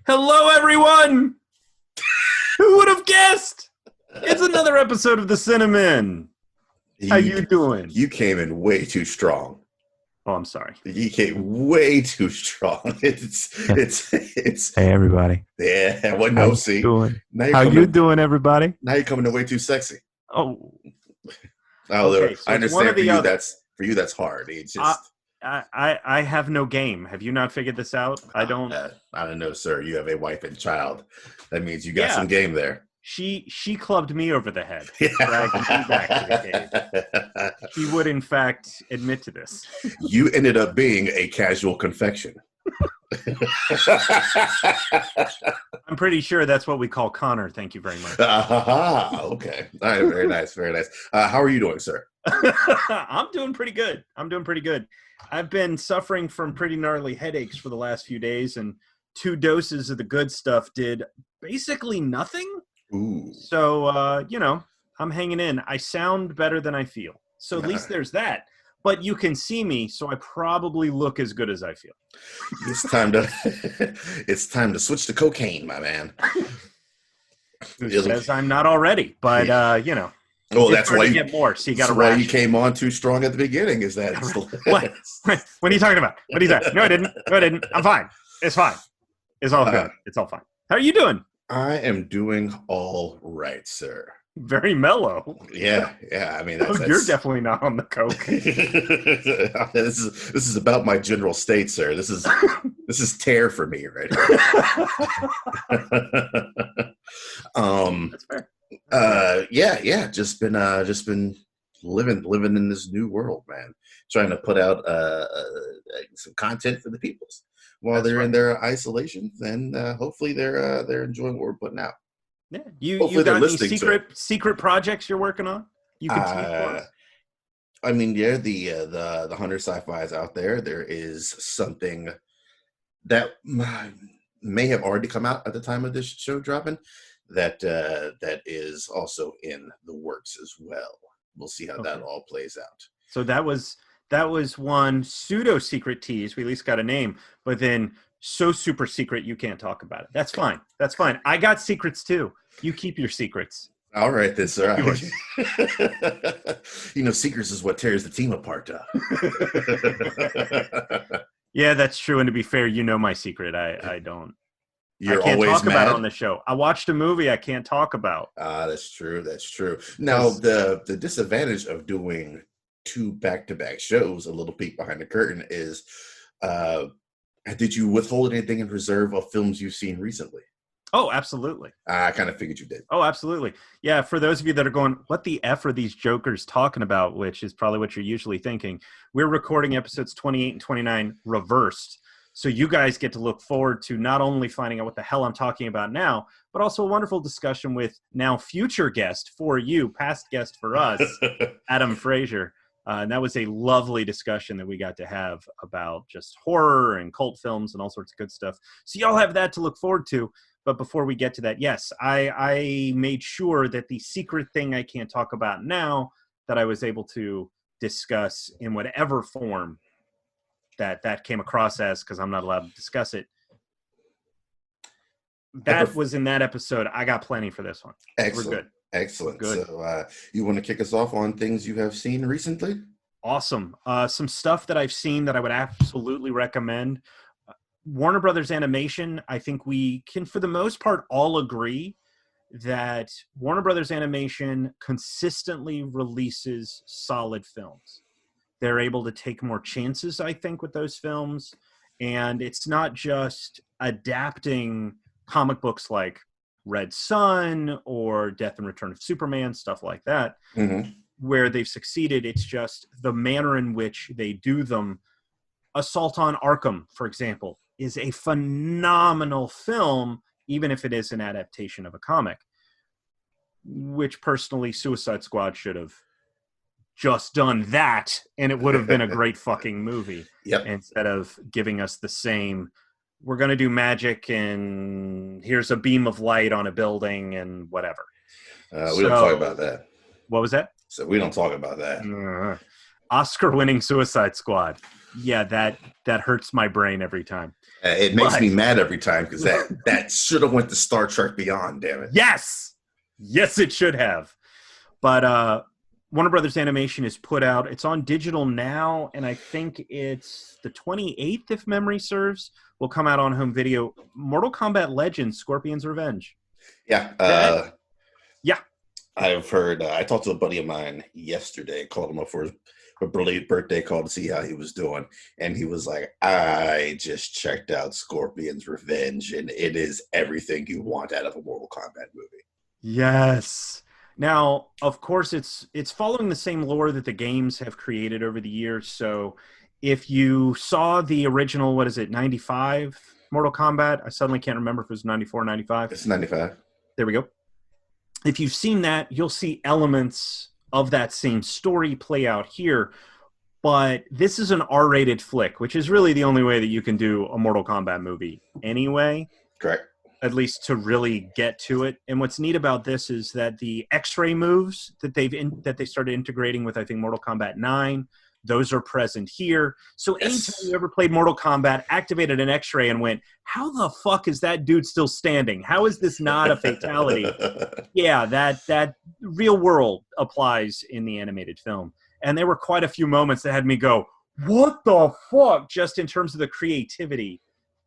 Hello, everyone! Who would have guessed? It's another episode of the Cinnamon. How you doing? You came in way too strong. Oh, I'm sorry. You came way too strong. It's. Hey, everybody. Yeah. Well, How no, you see. doing? Now you're How coming you to, doing, everybody? Now you're coming in way too sexy. Oh, Although okay. So I it's one understand or for the you other. that's hard. It's I, just I have no game. Have you not figured this out? I don't. I don't know, sir. You have a wife and child. That means you got Yeah. some game there. She clubbed me over the head, dragging me back to the cave. She would, in fact, admit to this. You ended up being a casual confection. I'm pretty sure that's what we call Connor. Thank you very much. Okay. All right. Very nice. Very nice. How are you doing, sir? I'm doing pretty good. I've been suffering from pretty gnarly headaches for the last few days, and 2 doses of the good stuff did basically nothing. Ooh. So, I'm hanging in. I sound better than I feel. So at least there's that. But you can see me, so I probably look as good as I feel. It's time to switch to cocaine, my man. As I'm not already, but Well, that's why you get more. So you got to. Why you came on too strong at the beginning. Is that what? What are you talking about? What are you talking? No, I didn't. I'm fine. It's fine. It's all good. It's all fine. How are you doing? I am doing all right, sir. Very mellow. Yeah. I mean, you're definitely not on the coke. This is about my general state, sir. This is tear for me, right? That's fair. Yeah. Just been living in this new world, man. Trying to put out some content for the peoples while they're in their isolation, and hopefully they're enjoying what we're putting out. Yeah, you got any secret projects you're working on? You can tease for us. I mean, yeah, the 100 sci-fis out there. There is something that may have already come out at the time of this show dropping. That is also in the works as well. We'll see how that all plays out. So that was one pseudo secret tease. We at least got a name, but then so super secret you can't talk about it. That's fine. I got secrets too. You keep your secrets. All right, then, sir. Secrets is what tears the team apart. Yeah, that's true. And to be fair, my secret. I don't. You're I can't always talk mad about it on the show. I watched a movie I can't talk about. That's true. Now, the disadvantage of doing 2 back-to-back shows, a little peek behind the curtain, is did you withhold anything in reserve of films you've seen recently? Oh, absolutely. I kind of figured you did. Oh, absolutely. Yeah, for those of you that are going, what the F are these jokers talking about, which is probably what you're usually thinking, we're recording episodes 28 and 29 reversed. So you guys get to look forward to not only finding out what the hell I'm talking about now, but also a wonderful discussion with now future guest for you, past guest for us, Adam Frazier. And that was a lovely discussion that we got to have about just horror and cult films and all sorts of good stuff. So y'all have that to look forward to. But before we get to that, yes, I made sure that the secret thing I can't talk about now that I was able to discuss in whatever form that came across as, because I'm not allowed to discuss it. That was in that episode. I got plenty for this one. Excellent. We're good. Excellent. Good. So you want to kick us off on things you have seen recently? Awesome. Some stuff that I've seen that I would absolutely recommend. Warner Brothers Animation, I think we can, for the most part, all agree that Warner Brothers Animation consistently releases solid films. They're able to take more chances, I think, with those films. And it's not just adapting comic books like Red Son or Death and Return of Superman, stuff like that, where they've succeeded. It's just the manner in which they do them. Assault on Arkham, for example, is a phenomenal film, even if it is an adaptation of a comic, which personally Suicide Squad should have just done that, and it would have been a great fucking movie. Yep. Instead of giving us the same, we're going to do magic and here's a beam of light on a building and whatever. We don't talk about that. What was that? So we don't talk about that. Oscar-winning Suicide Squad. Yeah, that hurts my brain every time. It makes me mad every time because that should have went to Star Trek Beyond. Damn it! Yes, it should have. But Warner Brothers Animation is put out. It's on digital now, and I think it's the 28th, if memory serves. Will come out on home video. Mortal Kombat Legends: Scorpion's Revenge. Yeah. Yeah. I've heard. I talked to a buddy of mine yesterday. Called him up for a birthday call to see how he was doing, and he was like, "I just checked out Scorpion's Revenge, and it is everything you want out of a Mortal Kombat movie." Yes. Now, of course, it's following the same lore that the games have created over the years. So, if you saw the original, 95 Mortal Kombat? I suddenly can't remember if it was 94 or 95. It's 95. There we go. If you've seen that, you'll see elements of that same story play out here. But this is an R-rated flick, which is really the only way that you can do a Mortal Kombat movie anyway. Correct. At least to really get to it. And what's neat about this is that the X-ray moves that they started integrating with, I think, Mortal Kombat 9, those are present here. So anytime you ever played Mortal Kombat, activated an X-ray and went, how the fuck is that dude still standing? How is this not a fatality? Yeah, that real world applies in the animated film. And there were quite a few moments that had me go, what the fuck? Just in terms of the creativity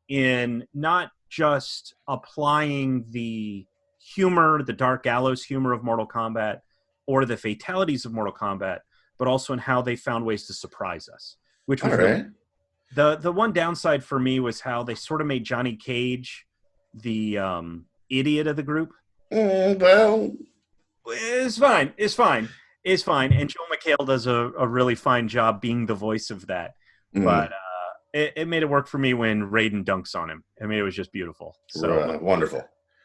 in not just applying the humor, the Dark Gallows humor of Mortal Kombat, or the fatalities of Mortal Kombat, but also in how they found ways to surprise us. Which was the one downside for me was how they sort of made Johnny Cage the idiot of the group. Well, it's fine. And Joel McHale does a really fine job being the voice of that. But it made it work for me when Raiden dunks on him. I mean, it was just beautiful. So wonderful.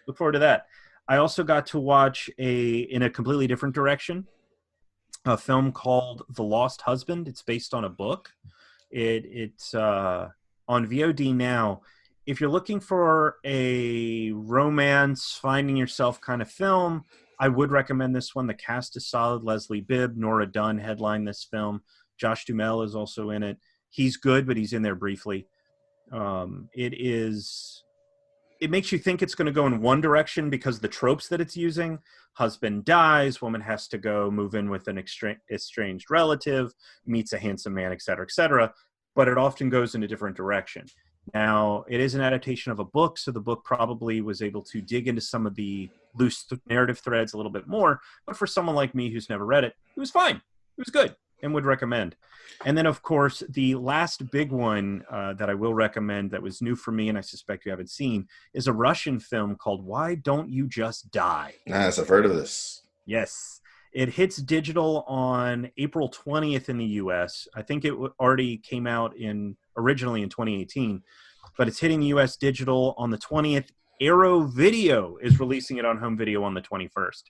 Look forward to that. I also got to watch in a completely different direction, a film called The Lost Husband. It's based on a book. It's on VOD now. If you're looking for a romance, finding yourself kind of film, I would recommend this one. The cast is solid. Leslie Bibb, Nora Dunn headline this film. Josh Duhamel is also in it. He's good, but he's in there briefly. It makes you think it's going to go in one direction because of the tropes that it's using. Husband dies, woman has to go move in with an estranged relative, meets a handsome man, et cetera, but it often goes in a different direction. Now, it is an adaptation of a book, so the book probably was able to dig into some of the loose narrative threads a little bit more, but for someone like me who's never read it, it was fine. It was good and would recommend. And then, of course, the last big one that I will recommend that was new for me and I suspect you haven't seen is a Russian film called Why Don't You Just Die? Nice, I've heard of this. Yes. It hits digital on April 20th in the U.S. I think it already came out originally in 2018, but it's hitting U.S. digital on the 20th. Arrow Video is releasing it on home video on the 21st.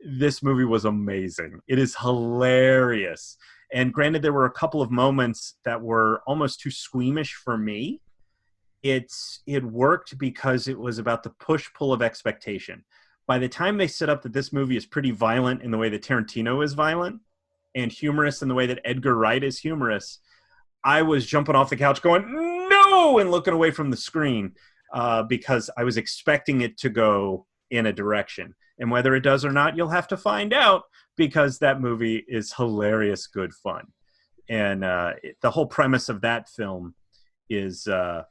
This movie was amazing. It is hilarious. And granted, there were a couple of moments that were almost too squeamish for me. It worked because it was about the push-pull of expectation. By the time they set up that this movie is pretty violent in the way that Tarantino is violent and humorous in the way that Edgar Wright is humorous, I was jumping off the couch going, no, and looking away from the screen because I was expecting it to go in a direction. And whether it does or not, you'll have to find out because that movie is hilarious, good fun. And the whole premise of that film is a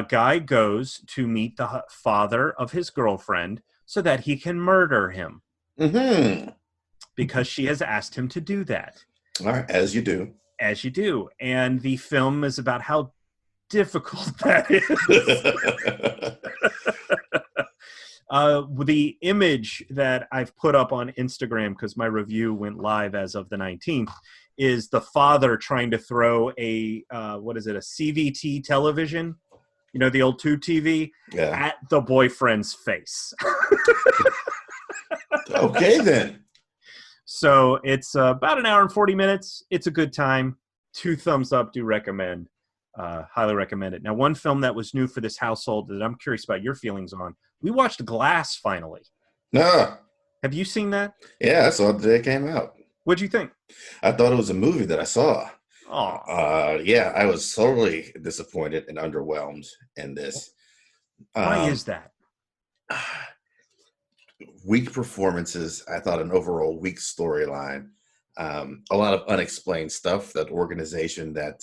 guy goes to meet the father of his girlfriend so that he can murder him. Mm-hmm. Because she has asked him to do that. All right, as you do. As you do. And the film is about how difficult that is. The image that I've put up on Instagram, because my review went live as of the 19th, is the father trying to throw a CVT television, you know, the old tube TV, at the boyfriend's face. Okay, then. So it's about an hour and 40 minutes. It's a good time. 2 thumbs up. Do recommend. Highly recommend it. Now, one film that was new for this household that I'm curious about your feelings on. We watched Glass finally. No. Have you seen that? Yeah, I saw it the day it came out. What'd you think? I thought it was a movie that I saw. Oh, Yeah, I was totally disappointed and underwhelmed in this. why Um, is that? Weak performances. I thought an overall weak storyline. A lot of unexplained stuff. That organization that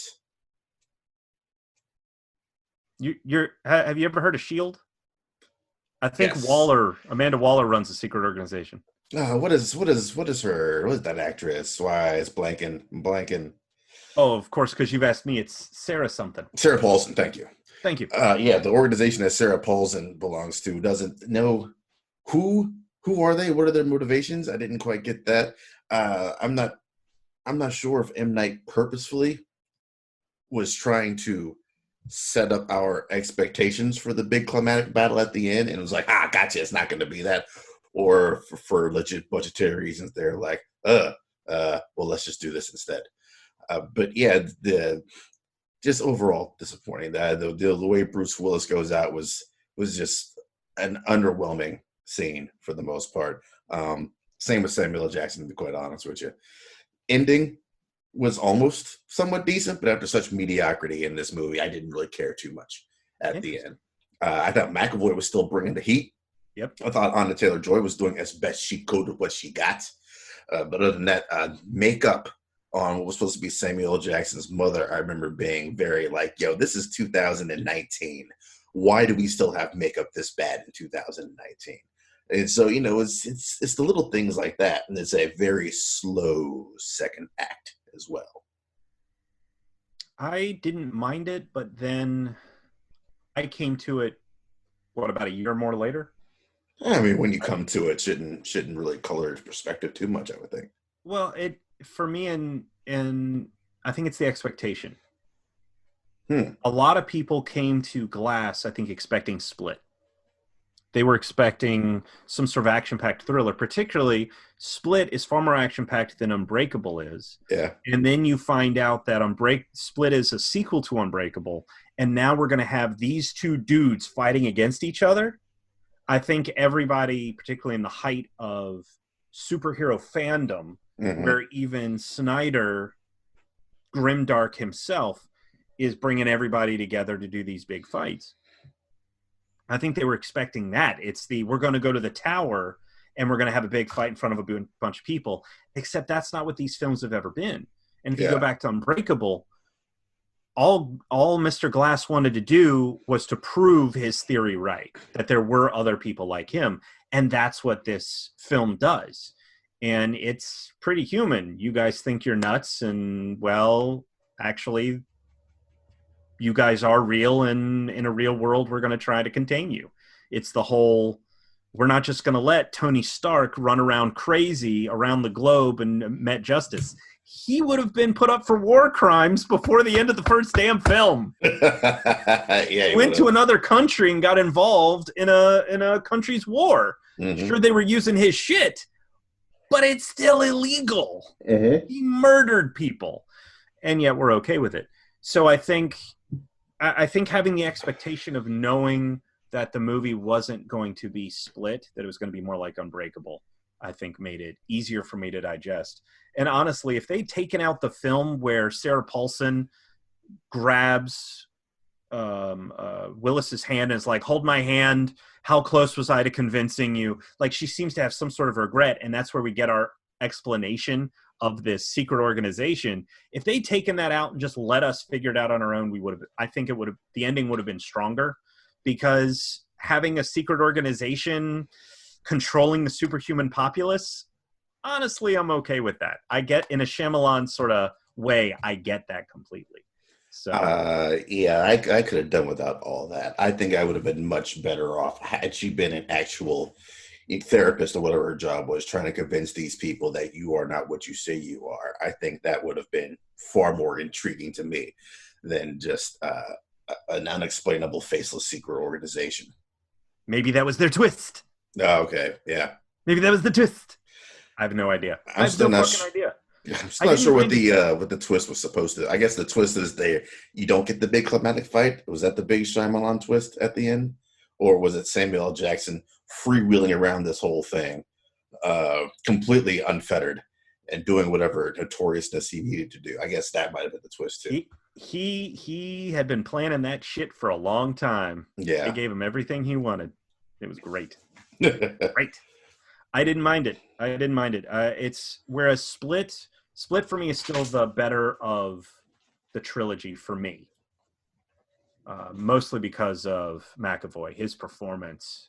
Have you ever heard of Shield? I think yes. Amanda Waller runs a secret organization. What is that actress? Why is blanking? Oh, of course, because you've asked me. It's Sarah something. Sarah Paulson. Thank you. Thank you. Yeah, the organization that Sarah Paulson belongs to doesn't know who who are they? What are their motivations? I didn't quite get that. I'm not sure if M. Night purposefully was trying to set up our expectations for the big climatic battle at the end, and it was like, gotcha, it's not going to be that, or for legit budgetary reasons, they're like, well, let's just do this instead. But yeah, the just overall disappointing. The way Bruce Willis goes out was just an underwhelming scene for the most part. Same with Samuel L. Jackson, to be quite honest with you. Ending was almost somewhat decent, but after such mediocrity in this movie, I didn't really care too much at the end. I thought McAvoy was still bringing the heat. Yep. I thought Anna Taylor-Joy was doing as best she could with what she got. But other than that, makeup on what was supposed to be Samuel L. Jackson's mother, I remember being very like, yo, this is 2019. Why do we still have makeup this bad in 2019? And so, it's the little things like that. And it's a very slow second act as well. I didn't mind it, but then I came to it, what, about a year more later? I mean, when you come to it, shouldn't really color its perspective too much, I would think. Well, it for me and I think it's the expectation. Hmm. A lot of people came to Glass, I think, expecting Split. They were expecting some sort of action-packed thriller. Particularly, Split is far more action-packed than Unbreakable is. Yeah. And then you find out that Split is a sequel to Unbreakable, and now we're going to have these two dudes fighting against each other. I think everybody, particularly in the height of superhero fandom, Mm-hmm. where even Snyder, grimdark himself, is bringing everybody together to do these big fights. I think they were expecting that. We're going to go to the tower and we're going to have a big fight in front of a bunch of people, except that's not what these films have ever been. And if you go back to Unbreakable, all Mr. Glass wanted to do was to prove his theory right, that there were other people like him. And that's what this film does. And it's pretty human. You guys think you're nuts, and well, actually, you guys are real, and in a real world, we're going to try to contain you. It's the whole, we're not just going to let Tony Stark run around crazy around the globe and met justice. He would have been put up for war crimes before the end of the first damn film. Yeah, he went to another country and got involved in a country's war. Mm-hmm. Sure, they were using his shit, but it's still illegal. Mm-hmm. He murdered people, and yet we're okay with it. So I think having the expectation of knowing that the movie wasn't going to be Split, that it was going to be more like Unbreakable, I think made it easier for me to digest. And honestly, if they'd taken out the film where Sarah Paulson grabs Willis's hand and is like, hold my hand, how close was I to convincing you? Like, she seems to have some sort of regret, and that's where we get our explanation of this secret organization. If they'd taken that out and just let us figure it out on our own, the ending would have been stronger, because having a secret organization controlling the superhuman populace, honestly, I'm okay with that. I get, in a Shyamalan sort of way, I get that completely. So yeah, I could have done without all that. I think I would have been much better off had she been an actual therapist or whatever her job was, trying to convince these people that you are not what you say you are. I think that would have been far more intriguing to me than just an unexplainable faceless secret organization. Maybe that was their twist. Oh, okay, yeah. Maybe that was the twist. I have no idea. I have no fucking idea. I'm still not sure what the twist was supposed to. I guess the twist is you don't get the big climatic fight. Was that the big Shyamalan twist at the end, or was it Samuel L. Jackson freewheeling around this whole thing, completely unfettered, and doing whatever notoriousness he needed to do. I guess that might have been the twist too. He had been planning that shit for a long time. Yeah. They gave him everything he wanted. It was great. Great. I didn't mind it. It's whereas Split for me is still the better of the trilogy for me. Mostly because of McAvoy. His performance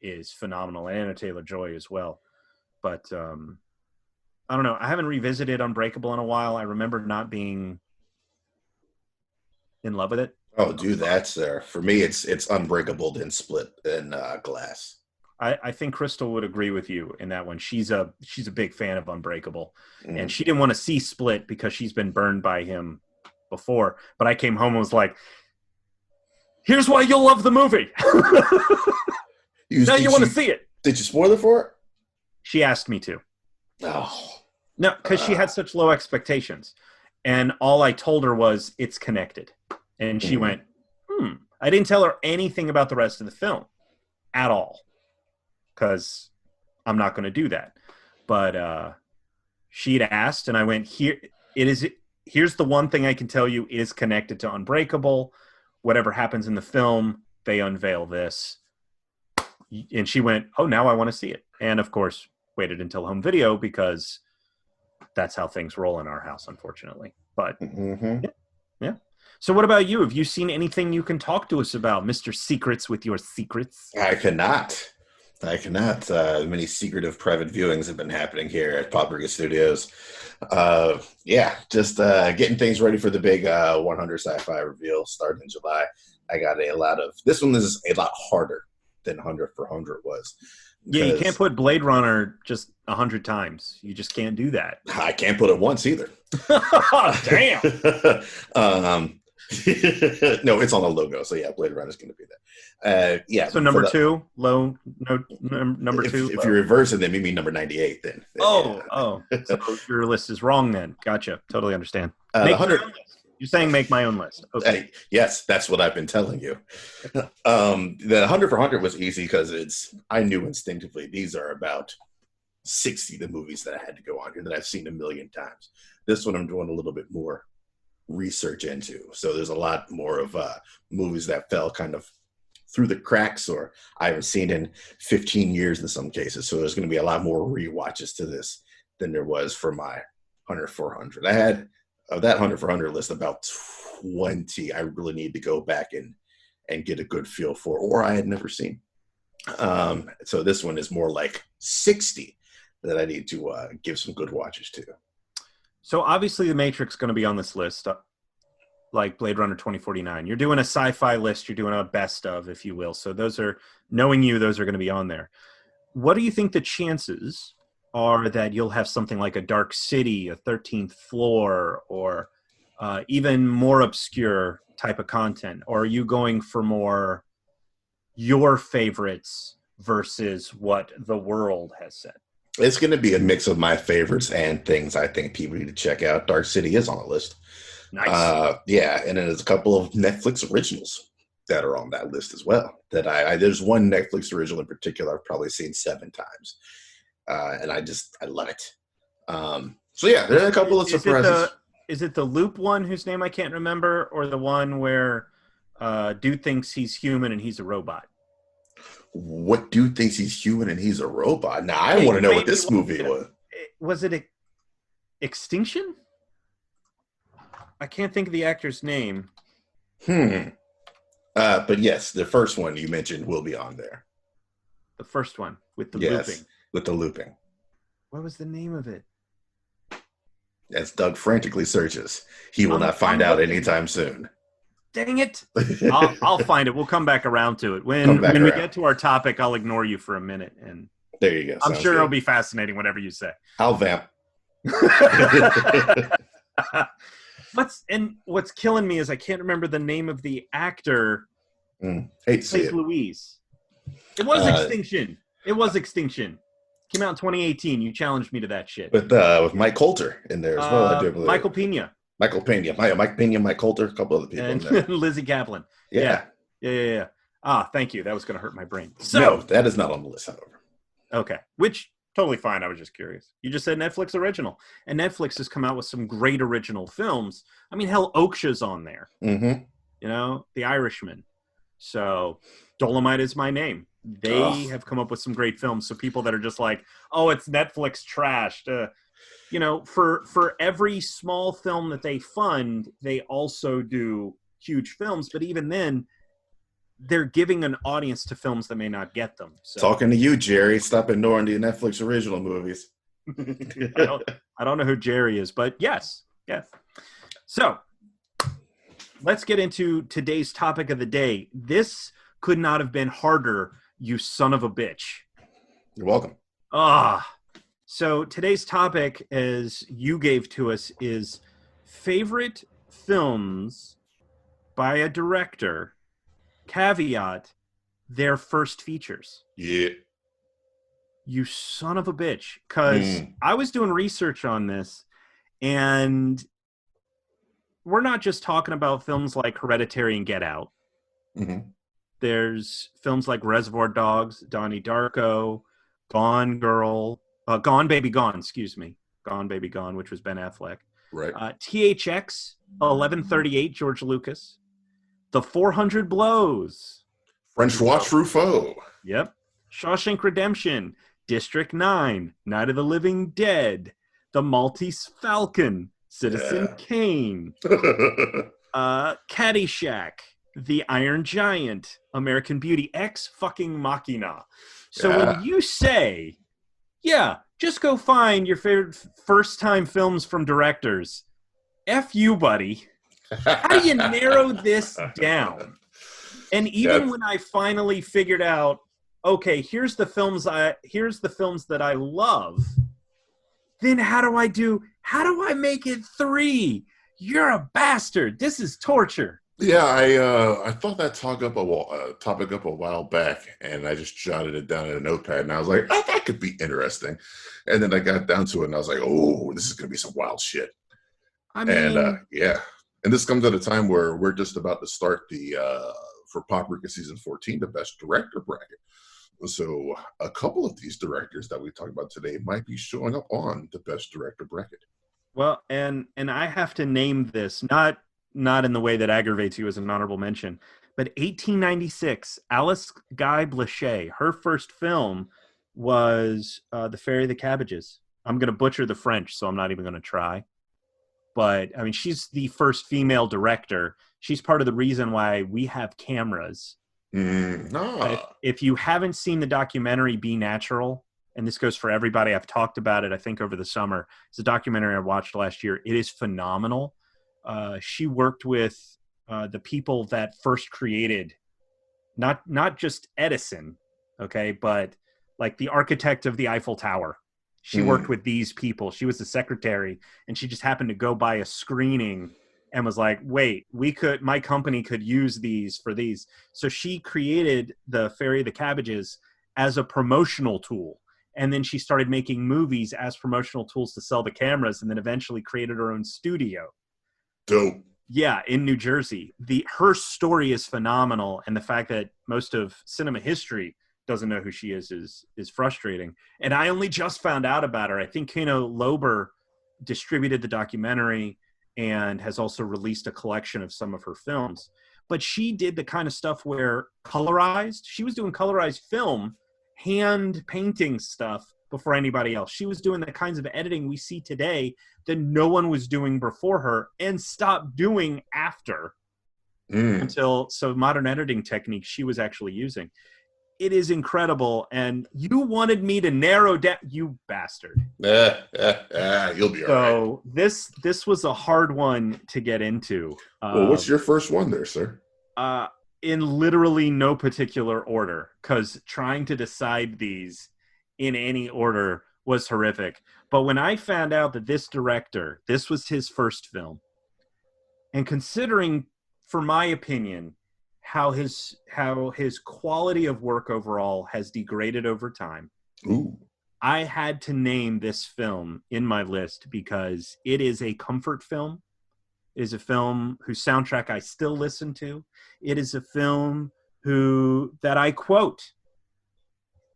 is phenomenal, and Anna Taylor-Joy as well. But I don't know. I haven't revisited Unbreakable in a while. I remember not being in love with it. Oh, dude, that's for me. It's Unbreakable, then Split, and Glass. I think Crystal would agree with you in that one. She's a big fan of Unbreakable, Mm. and she didn't want to see Split because she's been burned by him before. But I came home and was like, "Here's why you'll love the movie." Now you want to see it. Did you spoil it for her? She asked me to. Oh. No, because she had such low expectations. And all I told her was, it's connected. And she went, I didn't tell her anything about the rest of the film at all. Because I'm not going to do that. But she'd asked, and I went, here's the one thing I can tell you is connected to Unbreakable. Whatever happens in the film, they unveil this. And she went, oh, now I want to see it. And, of course, waited until home video because that's how things roll in our house, unfortunately. But, yeah. So what about you? Have you seen anything you can talk to us about, Mr. Secrets with your secrets? I cannot. Many secretive private viewings have been happening here at Paprika Studios. Just getting things ready for the big 100 sci-fi reveal starting in July. I got this one is a lot harder than 100 for 100 was. Yeah, you can't put Blade Runner just 100 times. You just can't do that. I can't put it once either. Damn. No, it's on the logo, so yeah, Blade Runner is going to be there. So number two, low. No, number two. If you reverse it, then you mean number 98. Then. So your list is wrong. Then gotcha. Totally understand. The 100. You're saying make my own list. Okay. Hey, yes, that's what I've been telling you. The 100 for 100 was easy because I knew instinctively these are about 60 the movies that I had to go on here that I've seen a million times. This one I'm doing a little bit more research into. So there's a lot more of movies that fell kind of through the cracks or I haven't seen in 15 years in some cases. So there's going to be a lot more rewatches to this than there was for my 100 for 100. I had of that 100 for 100 list, about 20 I really need to go back and get a good feel for, or I had never seen. So this one is more like 60 that I need to give some good watches to. So obviously The Matrix is going to be on this list, like Blade Runner 2049. You're doing a sci-fi list. You're doing a best of, if you will. So those are, knowing you, those are going to be on there. What do you think the chances are that you'll have something like a Dark City, a 13th Floor, or even more obscure type of content? Or are you going for more your favorites versus what the world has said? It's going to be a mix of my favorites and things I think people need to check out. Dark City is on the list. Nice. And then there's a couple of Netflix originals that are on that list as well. That there's one Netflix original in particular I've probably seen 7 times. And I love it. There are a couple of surprises. Is it the Loop one whose name I can't remember, or the one where dude thinks he's human and he's a robot? What dude thinks he's human and he's a robot? Now I want to know what this movie was. Was it Extinction? I can't think of the actor's name. But yes, the first one you mentioned will be on there. The first one with the looping. With the looping. What was the name of it? As Doug frantically searches, he will not find out anytime soon. Dang it! I'll find it. We'll come back around to it when we get to our topic. I'll ignore you for a minute, and there you go. I'm sure it'll be fascinating. Whatever you say, I'll vamp. What's killing me is I can't remember the name of the actor. Hate to see it. Louise. It was Extinction. It was Extinction. Came out in 2018. You challenged me to that shit. With Mike Coulter in there as well, I do believe. Michael Pena, Mike Coulter, a couple other people and in there. Lizzie Kaplan. Yeah. Ah, thank you. That was going to hurt my brain. So, no, that is not on the list, however. Okay. Which Totally fine. I was just curious. You just said Netflix original, and Netflix has come out with some great original films. I mean, hell, Oksha's on there. Mm-hmm. You know, The Irishman. So, Dolomite Is My Name. They Oh, have come up with some great films. So people that are just like, oh, it's Netflix trashed. You know, for every small film that they fund, they also do huge films. But even then, they're giving an audience to films that may not get them. So talking to you, Jerry. Stop ignoring the Netflix original movies. I don't know who Jerry is, but yes. So let's get into today's topic of the day. This could not have been harder, you son of a bitch. You're welcome. So today's topic, as you gave to us, is favorite films by a director, caveat, their first features. Yeah. You son of a bitch. Because I was doing research on this, and we're not just talking about films like Hereditary and Get Out. Mm-hmm. There's films like Reservoir Dogs, Donnie Darko, Gone Girl, Gone Baby Gone, Gone Baby Gone, which was Ben Affleck. Right. THX 1138, George Lucas. The 400 Blows. Francois Truffaut. Yep. Shawshank Redemption, District 9, Night of the Living Dead, The Maltese Falcon, Citizen Kane, Caddyshack, The Iron Giant, American Beauty, Ex fucking Machina. So when you say, yeah, just go find your favorite first-time films from directors, F you, buddy. How do you narrow this down? And even when I finally figured out, okay, here's the films that I love, then how do I make it 3? You're a bastard. This is torture. Yeah, I thought that topic up a while back, and I just jotted it down in a notepad, and I was like, that could be interesting. And then I got down to it, and I was like, oh, this is going to be some wild shit. I mean, and this comes at a time where we're just about to start the for Paprika season 14, the best director bracket. So a couple of these directors that we talk about today might be showing up on the best director bracket. Well, and I have to name this, not in the way that aggravates you as an honorable mention, but 1896, Alice Guy Blaché, her first film was The Fairy of the Cabbages. I'm going to butcher the French, so I'm not even going to try. But, I mean, she's the first female director. She's part of the reason why we have cameras. If you haven't seen the documentary Be Natural, and this goes for everybody, I've talked about it, I think, over the summer. It's a documentary I watched last year. It is phenomenal. She worked with the people that first created, not just Edison, okay, but like the architect of the Eiffel Tower. She worked with these people. She was the secretary, and she just happened to go by a screening and was like, wait, my company could use these for these. So she created the Fairy of the Cabbages as a promotional tool. And then she started making movies as promotional tools to sell the cameras, and then eventually created her own studio. Dope. Yeah, in New Jersey. Her story is phenomenal, and the fact that most of cinema history doesn't know who she is frustrating. And I only just found out about her. I think Kino Lober distributed the documentary and has also released a collection of some of her films. But she did the kind of stuff where she was doing colorized film, hand painting stuff before anybody else. She was doing the kinds of editing we see today that no one was doing before her and stopped doing after so modern editing techniques she was actually using. It is incredible, and you wanted me to narrow down, you bastard. You'll be all right. So this was a hard one to get into. Well, what's your first one there, sir? In literally no particular order, because trying to decide these in any order was horrific. But when I found out that this was his first film, and considering, for my opinion, how his quality of work overall has degraded over time, I had to name this film in my list because it is a comfort film. It is a film whose soundtrack I still listen to. It is a film that I quote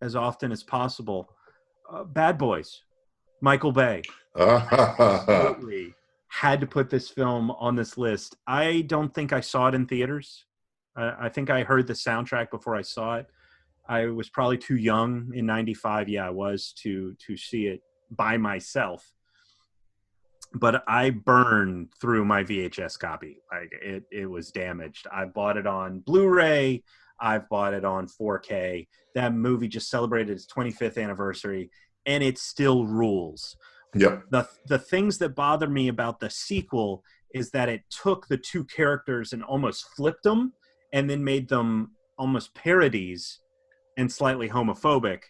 as often as possible. Bad Boys, Michael Bay. Absolutely had to put this film on this list. I don't think I saw it in theaters. I think I heard the soundtrack before I saw it. I was probably too young in '95. Yeah, I was to see it by myself. But I burned through my VHS copy. Like it was damaged. I bought it on Blu-ray. I've bought it on 4K. That movie just celebrated its 25th anniversary, and it still rules. Yep. The things that bother me about the sequel is that it took the two characters and almost flipped them, and then made them almost parodies and slightly homophobic.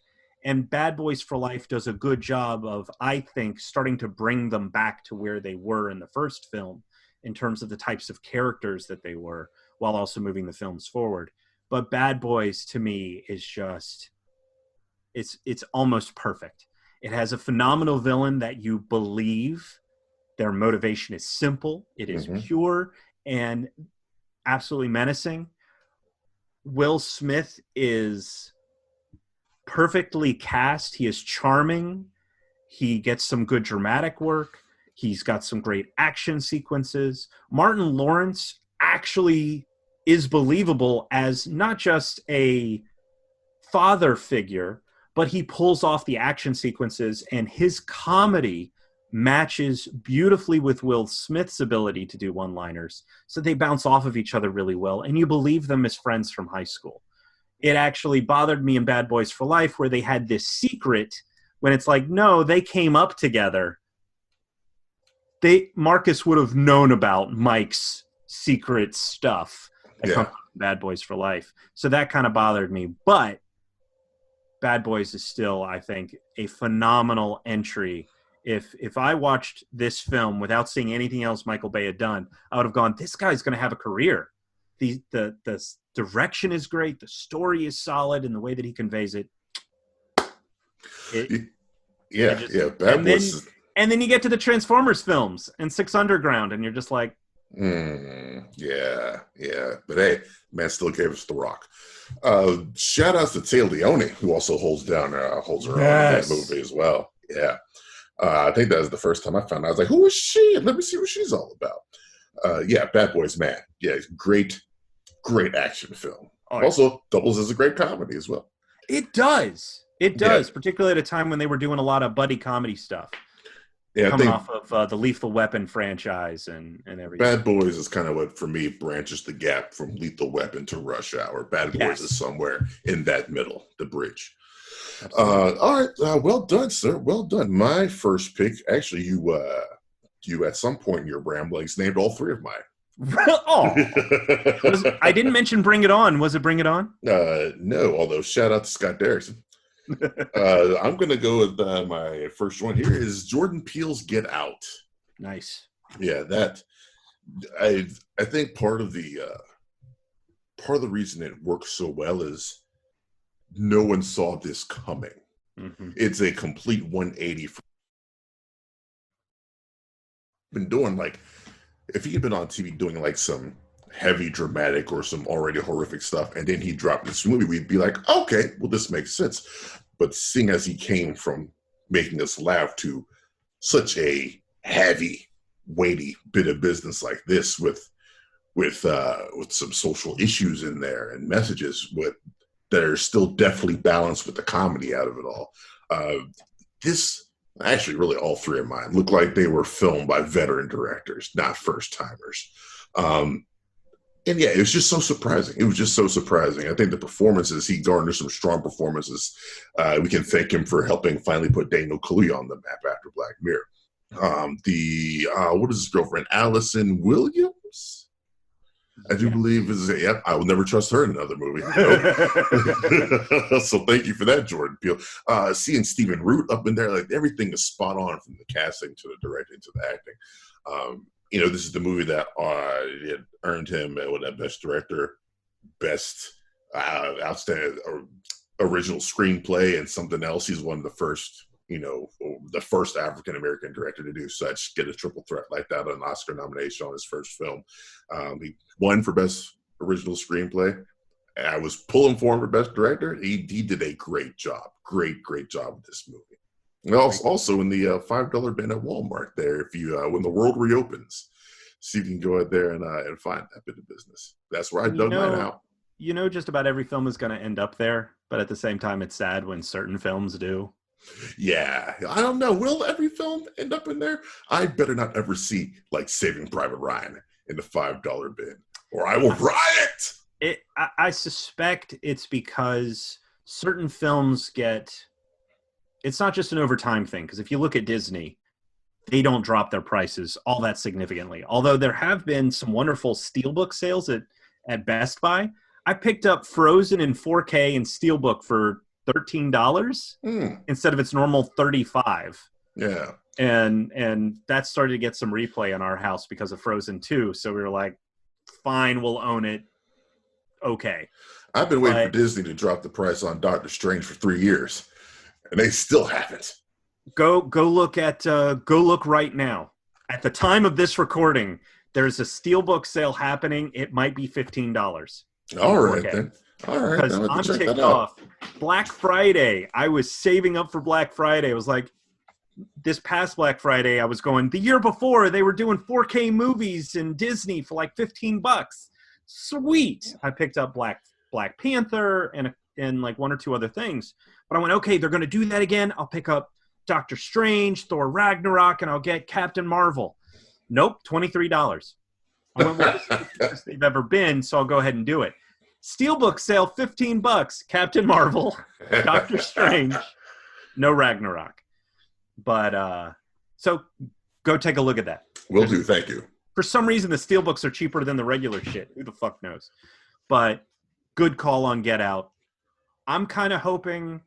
And Bad Boys for Life does a good job of, I think, starting to bring them back to where they were in the first film in terms of the types of characters that they were, while also moving the films forward. But Bad Boys, to me, is just, it's almost perfect. It has a phenomenal villain that you believe. Their motivation is simple. It is pure and absolutely menacing. Will Smith is perfectly cast. He is charming. He gets some good dramatic work. He's got some great action sequences. Martin Lawrence actually is believable as not just a father figure, but he pulls off the action sequences, and his comedy matches beautifully with Will Smith's ability to do one-liners. So they bounce off of each other really well, and you believe them as friends from high school. It actually bothered me in Bad Boys for Life where they had this secret when it's like, no, they came up together. Marcus would have known about Mike's secret stuff that comes from Bad Boys for Life. So that kind of bothered me. But Bad Boys is still, I think, a phenomenal entry. If I watched this film without seeing anything else Michael Bay had done, I would have gone, this guy's going to have a career. The direction is great. The story is solid, and the way that he conveys it. Bad Boys. And then you get to the Transformers films and Six Underground, and you're just like, yeah. But hey, man, still gave us The Rock. Shout outs to Tia Leone, who also holds her own in that movie as well. Yeah. I think that was the first time I found out. I was like, who is she? Let me see what she's all about. Bad Boys, man. Yeah, great action film. Also doubles as a great comedy as well. It does, particularly at a time when they were doing a lot of buddy comedy stuff. Yeah, coming off of the Lethal Weapon franchise and everything. Bad Boys is kind of what, for me, branches the gap from Lethal Weapon to Rush Hour. Bad Boys is somewhere in that middle, the bridge. All right, well done, sir. Well done. My first pick, actually, you at some point in your ramblings named all three of mine. I didn't mention Bring It On. Was it Bring It On? No, although shout out to Scott Derrickson. I'm going to go with my first one here is Jordan Peele's Get Out. Nice. Yeah, that I think part of the reason it works so well is no one saw this coming. It's a complete 180. Been doing like, if he had been on TV doing like some heavy dramatic or some already horrific stuff, and then he dropped this movie, we'd be like, okay, well, this makes sense. But seeing as he came from making us laugh to such a heavy, weighty bit of business like this with some social issues in there and messages that are still definitely balanced with the comedy out of it all. This actually, really, all three of mine look like they were filmed by veteran directors, not first timers. And yeah, it was just so surprising. It was just so surprising. I think the performances, he garnered some strong performances. We can thank him for helping finally put Daniel Kaluuya on the map after Black Mirror. What is his girlfriend? Allison Williams? I do believe is I will never trust her in another movie. So thank you for that, Jordan Peele. Seeing Stephen Root up in there, like everything is spot on from the casting to the directing to the acting. This is the movie that it earned him Best Director, Best Outstanding Original Screenplay, and something else. He's one of the first, the first African American director to do such, get a triple threat like that, an Oscar nomination on his first film. He won for Best Original Screenplay. I was pulling for him for Best Director. He did a great job with this movie. And also in the $5 bin at Walmart there, if you when the world reopens, so you can go out there and find that bit of business. That's where I And you dug mine know, out. you know, just about every film is going to end up there, but at the same time, it's sad when certain films do. Yeah, I don't know. Will every film end up in there? I better not ever see like Saving Private Ryan in the $5 bin, or I will riot. I suspect it's because certain films get. It's not just an overtime thing, because if you look at Disney, they don't drop their prices all that significantly. Although there have been some wonderful Steelbook sales at Best Buy. I picked up Frozen in 4K and Steelbook for $13 instead of its normal 35. Yeah. And that started to get some replay in our house because of Frozen 2. So we were like, fine, we'll own it. Okay. I've been waiting for Disney to drop the price on Doctor Strange for 3 years, and they still haven't. Go look right now. At the time of this recording, there's a Steelbook sale happening. It might be $15. All right, then. All right, because I'm ticked off. Black Friday. I was saving up for Black Friday. I was like, this past Black Friday, I was going, the year before, they were doing 4K movies in Disney for like $15. Sweet. I picked up Black Panther and like one or two other things. But I went, okay, they're going to do that again. I'll pick up Doctor Strange, Thor Ragnarok, and I'll get Captain Marvel. Nope, $23. I went, well, this is the cheapest they've ever been, so I'll go ahead and do it. Steelbook sale, $15. Captain Marvel, Doctor Strange, no Ragnarok. But so go take a look at that. Will do, thank you. For some reason, the Steelbooks are cheaper than the regular shit. Who the fuck knows? But good call on Get Out. I'm kind of hoping,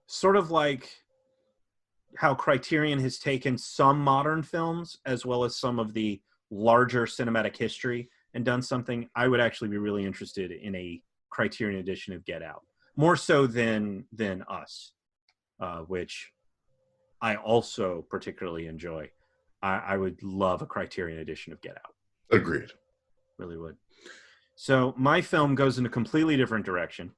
sort of like how Criterion has taken some modern films as well as some of the larger cinematic history and done something. I would actually be really interested in a Criterion edition of Get Out, more so than Us, which I also particularly enjoy. I would love a Criterion edition of Get Out. Agreed. Really would. So my film goes in a completely different direction.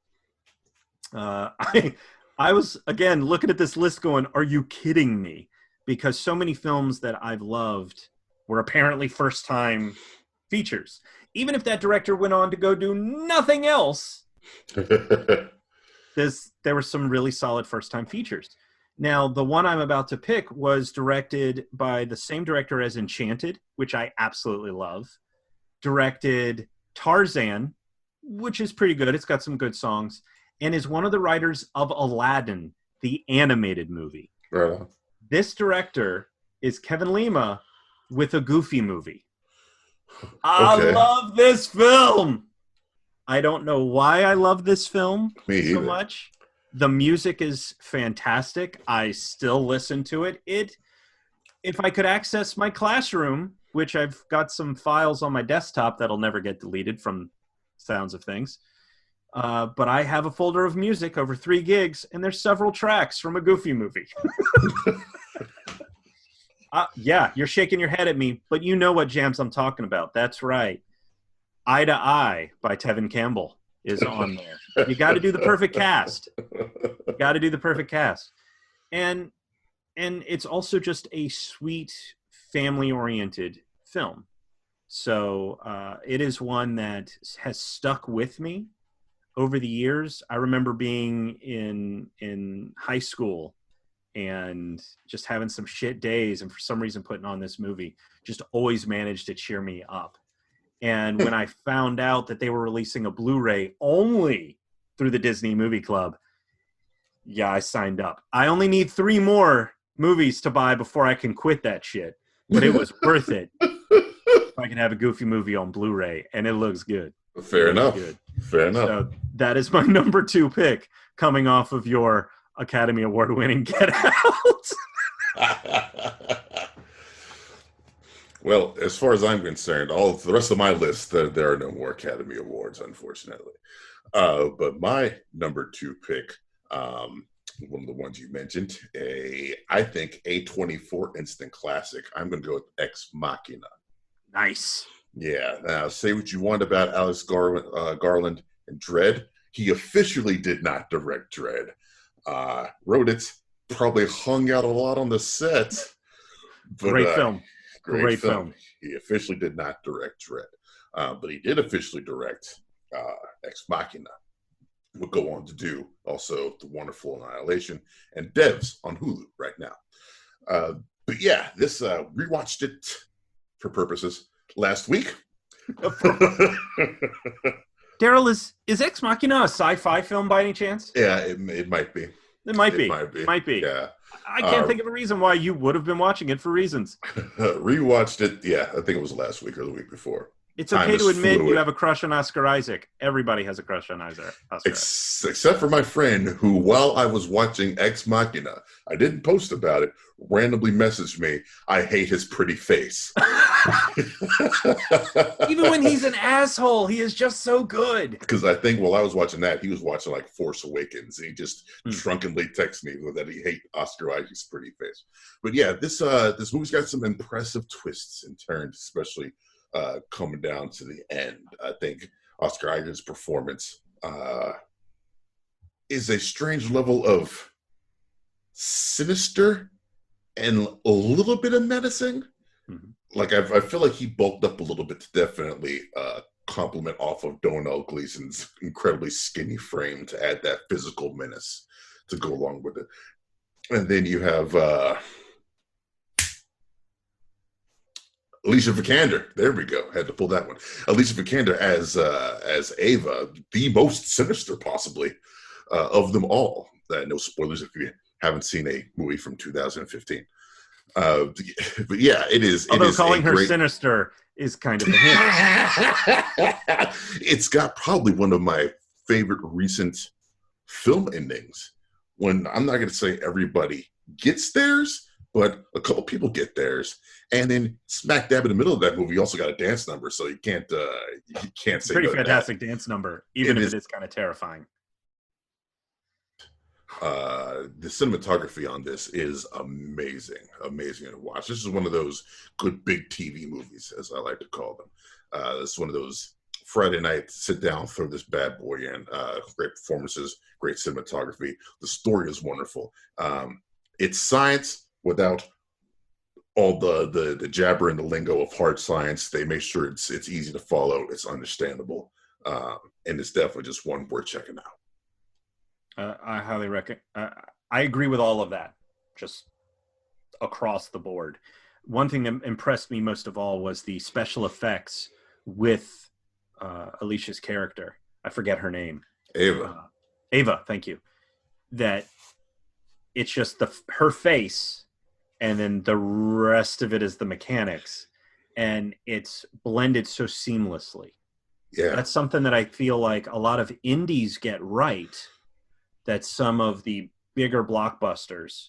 I was, again, looking at this list going, are you kidding me? Because so many films that I've loved were apparently first-time features. Even if that director went on to go do nothing else, there were some really solid first-time features. Now, the one I'm about to pick was directed by the same director as Enchanted, which I absolutely love. Directed Tarzan, which is pretty good. It's got some good songs. And is one of the writers of Aladdin, the animated movie. Right. This director is Kevin Lima with a Goofy movie. I love this film. I don't know why I love this film so much. The music is fantastic. I still listen to it. If I could access my classroom, which I've got some files on my desktop that'll never get deleted from sounds of things. But I have a folder of music over 3 gigs, and there's several tracks from a Goofy movie. Yeah, you're shaking your head at me, but you know what jams I'm talking about. That's right. Eye to Eye by Tevin Campbell is on there. You got to do the perfect cast. You got to do the perfect cast. And it's also just a sweet, family-oriented film. So it is one that has stuck with me over the years. I remember being in high school and just having some shit days, and for some reason putting on this movie just always managed to cheer me up. And when I found out that they were releasing a Blu-ray only through the Disney Movie Club, yeah, I signed up. I only need 3 more movies to buy before I can quit that shit, but it was worth it. If I can have a Goofy movie on Blu-ray, and it looks good. Fair enough. Fair enough. So that is my number 2 pick, coming off of your Academy Award-winning Get Out. Well, as far as I'm concerned, all the rest of my list, there are no more Academy Awards, unfortunately. But my number 2 pick, one of the ones you mentioned, I think A24 instant classic. I'm going to go with Ex Machina. Nice. Yeah. Now, say what you want about Alex Garland and Dredd. He officially did not direct Dredd. Wrote it, probably hung out a lot on the set. But, Great film. Great film. He officially did not direct Dread, but he did officially direct Ex Machina. We'll go on to do also The Wonderful Annihilation and Devs on Hulu right now. But yeah, this rewatched it for purposes last week. Daryl, is Ex Machina a sci-fi film by any chance? Yeah, it might be. It might be. Might be. Yeah. I can't think of a reason why you would have been watching it for reasons. Rewatched it. Yeah, I think it was last week or the week before. It's okay to admit you have a crush on Oscar Isaac. Everybody has a crush on Oscar Isaac. Except for my friend who, while I was watching Ex Machina, I didn't post about it, randomly messaged me, I hate his pretty face. Even when he's an asshole, he is just so good. Because I think while I was watching that, he was watching like Force Awakens, and he just drunkenly texted me that he hates Oscar Isaac's pretty face. But yeah, this movie's got some impressive twists and turns, especially coming down to the end. I think Oscar Isaac's performance is a strange level of sinister and a little bit of menacing. Mm-hmm. Like I feel like he bulked up a little bit to definitely compliment off of Domhnall Gleeson's incredibly skinny frame to add that physical menace to go along with it. And then you have Alicia Vikander. There we go. Had to pull that one. Alicia Vikander as Ava, the most sinister possibly of them all. No spoilers if you haven't seen a movie from 2015. But yeah, it is. Although calling her sinister is kind of a hint. It's got probably one of my favorite recent film endings. When I'm not going to say everybody gets theirs, but a couple people get theirs, and then smack dab in the middle of that movie, you also got a dance number, so you can't say pretty fantastic dance number, even if it is kind of terrifying. The cinematography on this is amazing to watch. This is one of those good big TV movies, as I like to call them. It's one of those Friday night sit down, throw this bad boy in. Great performances, great cinematography. The story is wonderful. It's science without all the jabber and the lingo of hard science. They make sure it's easy to follow, it's understandable, and it's definitely just one worth checking out. I highly recommend. I agree with all of that, just across the board. One thing that impressed me most of all was the special effects with Alicia's character. I forget her name. Ava, thank you. That it's just her face, and then the rest of it is the mechanics, and it's blended so seamlessly. Yeah, that's something that I feel like a lot of indies get right, that some of the bigger blockbusters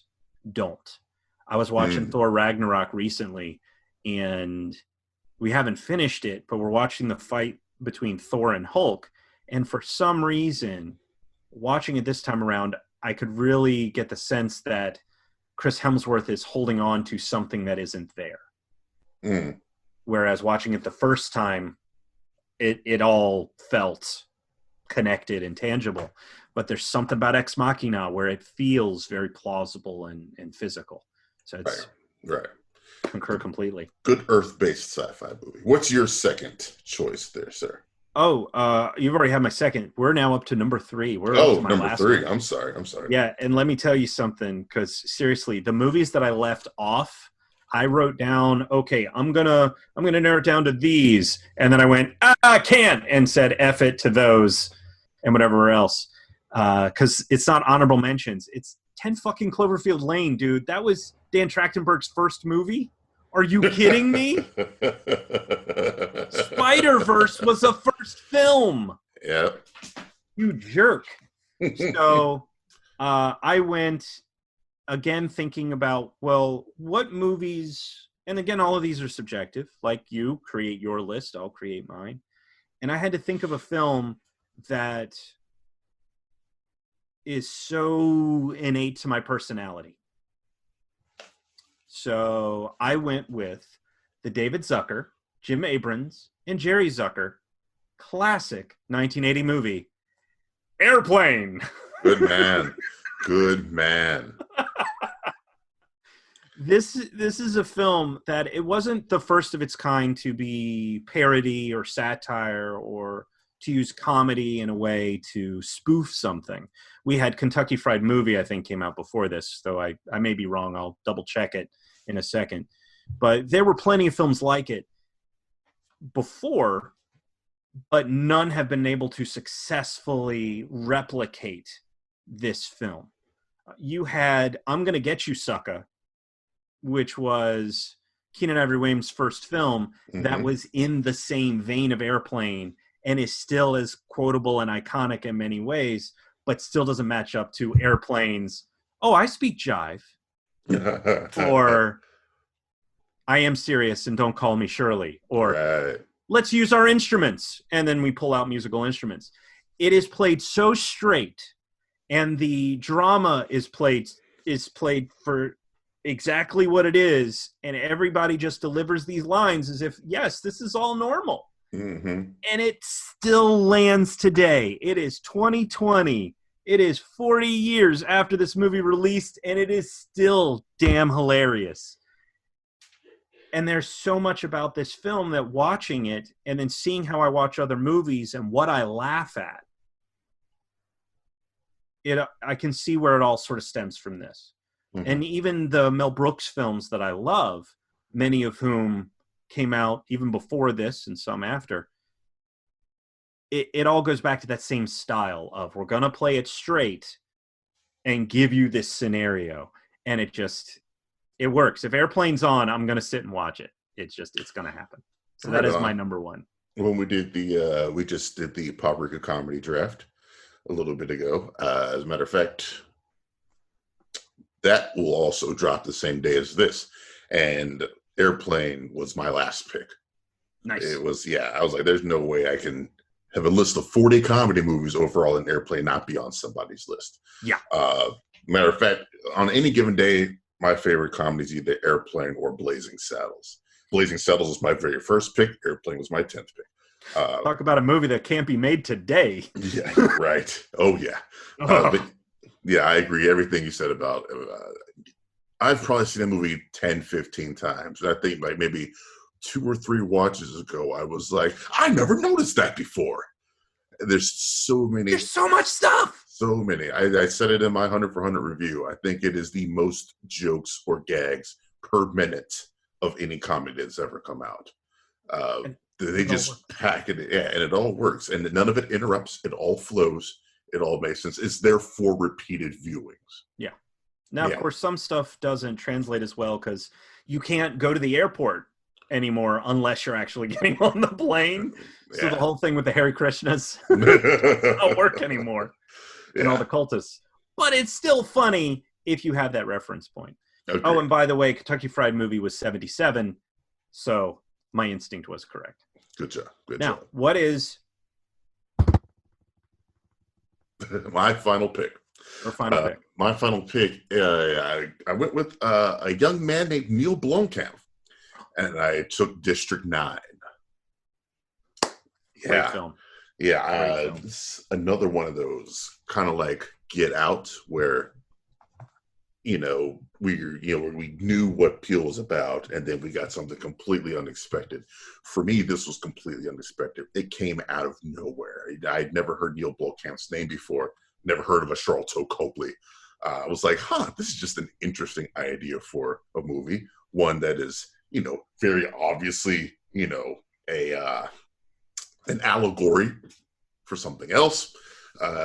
don't. I was watching Thor Ragnarok recently, and we haven't finished it, but we're watching the fight between Thor and Hulk. And for some reason, watching it this time around, I could really get the sense that Chris Hemsworth is holding on to something that isn't there. Whereas watching it the first time, it all felt connected and tangible. But there's something about Ex Machina where it feels very plausible and physical. So it's right. Concur completely. Good Earth-based sci-fi movie. What's your second choice there, sir? Oh, you've already had my second. We're now up to number 3. We're up to my number last 3. one. I'm sorry. Yeah, and let me tell you something, because seriously, the movies that I left off, I wrote down, okay, I'm gonna narrow it down to these, and then I went, I can't, and said F it to those and whatever else. Because it's not honorable mentions. It's 10 fucking Cloverfield Lane, dude. That was Dan Trachtenberg's first movie. Are you kidding me? Spider-Verse was the first film. Yeah. You jerk. So I went, again, thinking about, well, what movies, and again, all of these are subjective. Like you create your list, I'll create mine. And I had to think of a film that is so innate to my personality. So I went with the David Zucker, Jim Abrams, and Jerry Zucker classic 1980 movie, Airplane. Good man. Good man. This is a film that it wasn't the first of its kind to be parody or satire or to use comedy in a way to spoof something. We had Kentucky Fried Movie, I think, came out before this, though I may be wrong. I'll double check it in a second. But there were plenty of films like it before, but none have been able to successfully replicate this film. You had I'm Gonna Get You, Sucker, which was Keenan Ivory Wayans' first film that was in the same vein of Airplane and is still as quotable and iconic in many ways, but still doesn't match up to Airplane's, oh, I speak jive, or I am serious and don't call me Shirley, or Right. let's use our instruments, and then we pull out musical instruments. It is played so straight, and the drama is played for exactly what it is, and everybody just delivers these lines as if, yes, this is all normal. Mm-hmm. And it still lands today. It is 2020. It is 40 years after this movie released, and it is still damn hilarious. And there's so much about this film that watching it and then seeing how I watch other movies and what I laugh at, I can see where it all sort of stems from this. Mm-hmm. And even the Mel Brooks films that I love, many of whom came out even before this and some after, it all goes back to that same style of we're going to play it straight and give you this scenario. And it works. If Airplane's on, I'm going to sit and watch it. It's going to happen. So that is my number one. When we did we just did the Paprika comedy draft a little bit ago. As a matter of fact, that will also drop the same day as this. And Airplane was my last pick. Nice. It was, I was like, there's no way I can have a list of 40 comedy movies overall, and Airplane not be on somebody's list. Yeah. Matter of fact, on any given day, my favorite comedy is either Airplane or Blazing Saddles. Blazing Saddles was my very first pick. Airplane was my 10th pick. Talk about a movie that can't be made today. Yeah, right. Oh, yeah. But, yeah, I agree. Everything you said about I've probably seen a movie 10, 15 times. And I think like maybe 2 or 3 watches ago, I was like, I never noticed that before. There's so many. There's so much stuff. So many. I said it in my 100 for 100 review. I think it is the most jokes or gags per minute of any comedy that's ever come out. They just pack it, and it all works. And none of it interrupts. It all flows. It all makes sense. It's there for repeated viewings. Yeah. Now, of course, some stuff doesn't translate as well because you can't go to the airport anymore unless you're actually getting on the plane. So the whole thing with the Hare Krishnas don't work anymore. And all the cultists. But it's still funny if you have that reference point. Okay. Oh, and by the way, Kentucky Fried Movie was 77, so my instinct was correct. Good job. Now, what is my final pick? Or final pick? My final pick, I went with a young man named Neil Blomkamp, and I took District 9. Great film. Yeah, another one of those kind of like Get Out, where we knew what Peele was about, and then we got something completely unexpected. For me, this was completely unexpected. It came out of nowhere. I'd never heard Neil Blomkamp's name before. Never heard of a Charlton Copley. I was like, this is just an interesting idea for a movie. One that is, very obviously, an allegory for something else.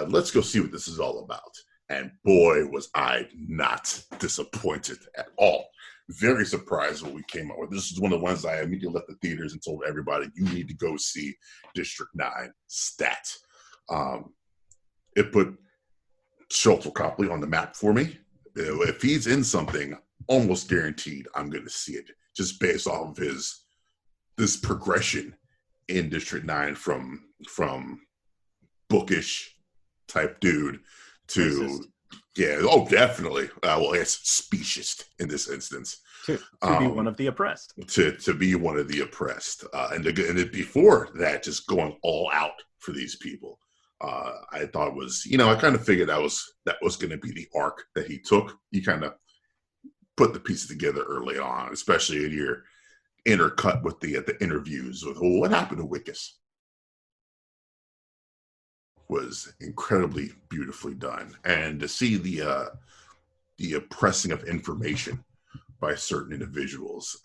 Let's go see what this is all about. And boy, was I not disappointed at all. Very surprised when we came out with. This is one of the ones I immediately left the theaters and told everybody, you need to go see District 9 stat. It put Charlton Copley on the map for me. If he's in something, almost guaranteed I'm going to see it, just based off of this progression in District 9 from bookish type dude to definitely. It's specious in this instance. To be one of the oppressed. To be one of the oppressed, and before that, just going all out for these people. I thought was, I kind of figured that was going to be the arc that he took. He kind of put the pieces together early on, especially in your intercut with the interviews with what happened to Wickus. Was incredibly beautifully done, and to see the oppressing of information by certain individuals,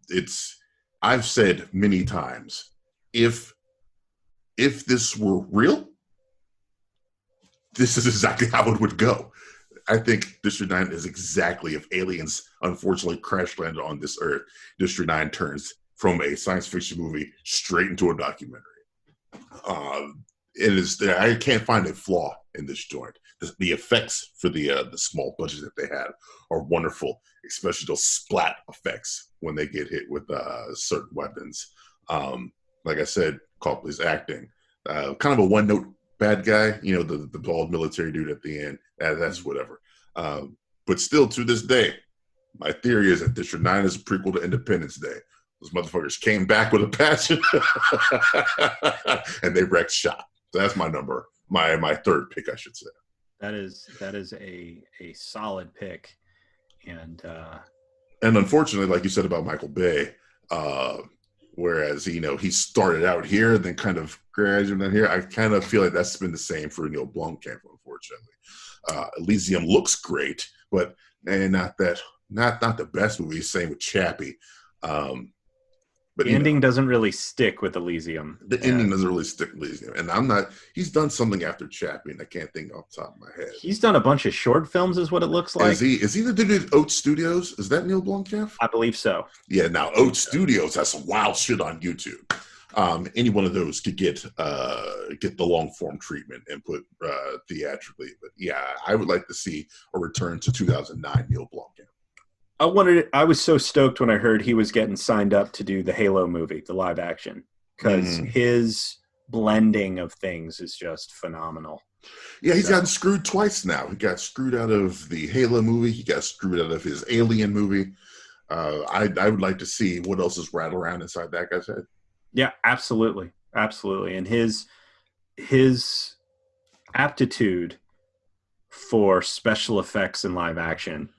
it's I've said many times, if this were real, this is exactly how it would go. I think District 9 is exactly, if aliens unfortunately crash landed on this earth, District 9 turns from a science fiction movie straight into a documentary. It is. I can't find a flaw in this joint. The effects for the small budget that they had are wonderful, especially those splat effects when they get hit with certain weapons. Like I said, Copley's acting, kind of a one-note bad guy. You know, the bald military dude at the end. That's whatever. But still, to this day, my theory is that District 9 is a prequel to Independence Day. Those motherfuckers came back with a passion, and they wrecked shop. So that's my number, my third pick, I should say. That is a solid pick, and unfortunately, like you said about Michael Bay, whereas he started out here and then kind of graduated here, I kind of feel like that's been the same for Neil Blomkamp, unfortunately. Elysium looks great, but not the best movie. Same with Chappie. But the ending doesn't really stick with Elysium. The ending doesn't really stick with Elysium. And he's done something after Chappie, and I can't think off the top of my head. He's done a bunch of short films, is what it looks like. Is he the dude at Oat Studios? Is that Neil Blomkamp? I believe so. Yeah, now Oat Studios has some wild shit on YouTube. Any one of those could get the long form treatment and put theatrically. But yeah, I would like to see a return to 2009 Neil Blomkamp. I was so stoked when I heard he was getting signed up to do the Halo movie, the live action, because his blending of things is just phenomenal. Yeah, he's gotten screwed twice now. He got screwed out of the Halo movie. He got screwed out of his Alien movie. I would like to see what else is rattling around inside that guy's head. Yeah, absolutely. Absolutely. And his aptitude for special effects in live action